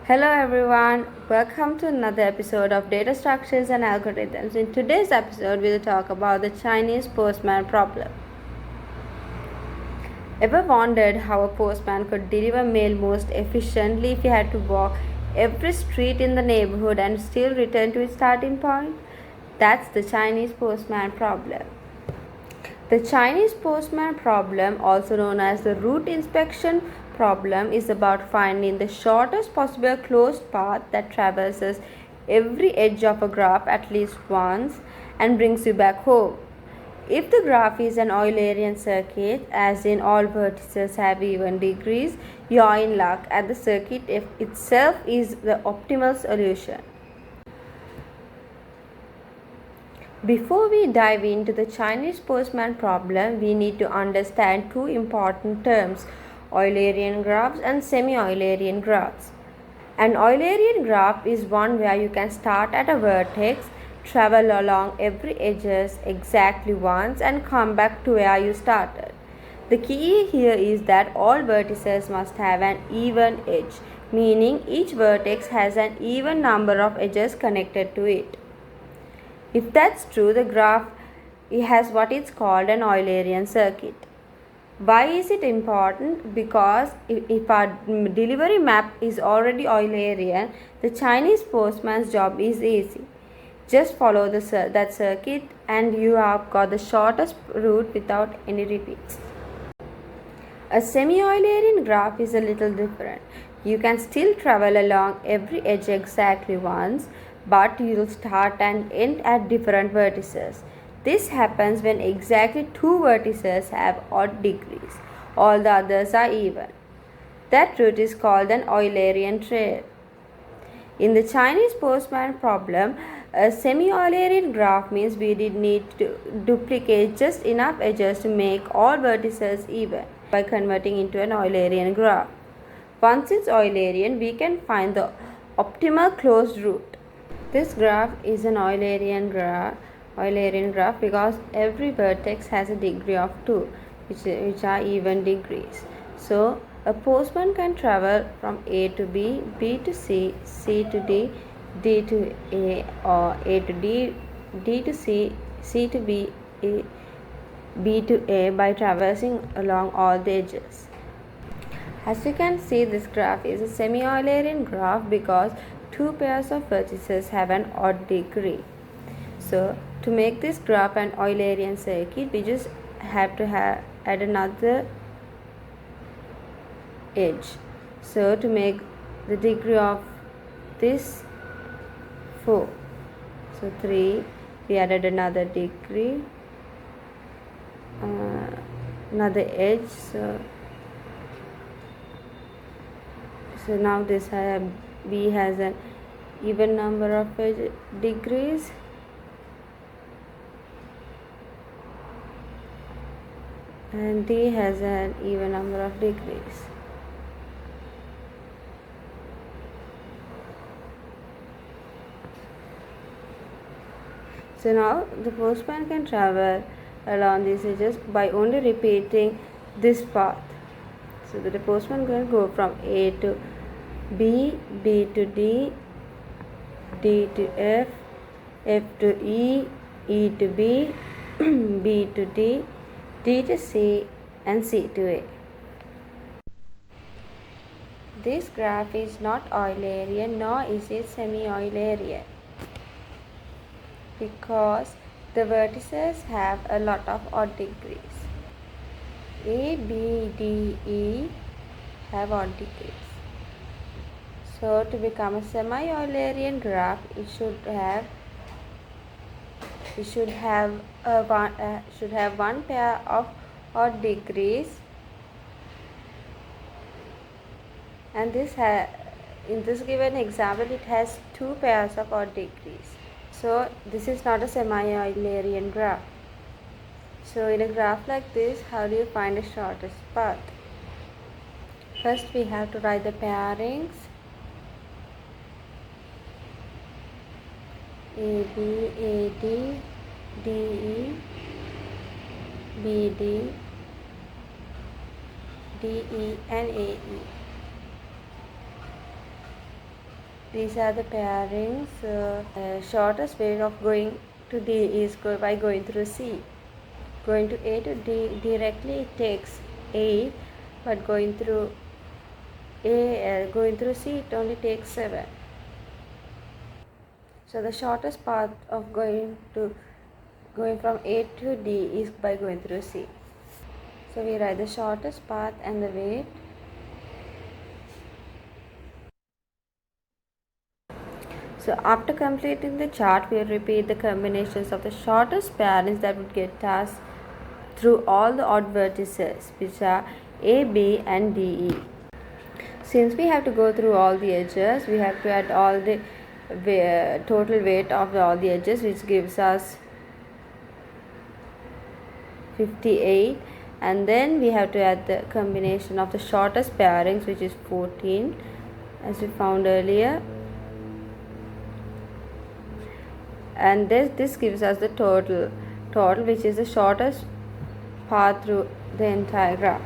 Hello everyone, welcome to another episode of Data Structures and Algorithms. In today's episode, we'll talk about the Chinese Postman Problem. Ever wondered how a postman could deliver mail most efficiently if he had to walk every street in the neighborhood and still return to his starting point? That's the Chinese Postman Problem. The Chinese Postman Problem, also known as the route inspection problem, is about finding the shortest possible closed path that traverses every edge of a graph at least once and brings you back home. If the graph is an Eulerian circuit, as in all vertices have even degrees, you are in luck, and the circuit itself is the optimal solution. Before we dive into the Chinese Postman Problem, we need to understand two important terms: Eulerian graphs and Semi-Eulerian graphs. An Eulerian graph is one where you can start at a vertex, travel along every edges exactly once and come back to where you started. The key here is that all vertices must have an even edge, meaning each vertex has an even number of edges connected to it. If that's true, the graph has what is called an Eulerian circuit. Why is it important? Because if our delivery map is already Eulerian, the Chinese postman's job is easy. Just follow that circuit and you have got the shortest route without any repeats. A semi-Eulerian graph is a little different. You can still travel along every edge exactly once, but you will start and end at different vertices. This happens when exactly two vertices have odd degrees. All the others are even. That route is called an Eulerian trail. In the Chinese Postman Problem, a semi-Eulerian graph means we did need to duplicate just enough edges to make all vertices even by converting into an Eulerian graph. Once it's Eulerian, we can find the optimal closed route. This graph is an Eulerian graph because every vertex has a degree of 2, which are even degrees. So a postman can travel from A to B, B to C, C to D, D to A, or A to D, D to C, C to B, B to A by traversing along all the edges. As you can see, this graph is a semi-Eulerian graph because two pairs of vertices have an odd degree. So to make this graph an Eulerian circuit, we just have to add another edge. So to make the degree of this 4, so 3, we added another degree, another edge. So now this B has an even number of degrees, and D has an even number of degrees. So now the postman can travel along these edges by only repeating this path. So the postman can go from A to B, B to D, D to F, F to E, E to B, B to D, D to C, and C to A. This graph is not Eulerian nor is it semi-Eulerian because the vertices have a lot of odd degrees. A, B, D, E have odd degrees. So to become a semi-Eulerian graph, it should have one pair of odd degrees, and in this given example it has two pairs of odd degrees. So this is not a semi-Eulerian graph. So in a graph like this, how do you find the shortest path? First we have to write the pairings. AB, AD, DE, BD, DE, and AE. These are the pairings. Shortest way of going to D is by going through C. Going to A to D directly it takes 8, but going through C it only takes 7. So the shortest path of going from A to D is by going through C. So we write the shortest path and the weight. So after completing the chart, we will repeat the combinations of the shortest pairings that would get us through all the odd vertices, which are A, B and D, E. Since we have to go through all the edges, we have to add all the total weight of all the edges, which gives us 58, and then we have to add the combination of the shortest pairings, which is 14, as we found earlier, and this gives us the total which is the shortest path through the entire graph.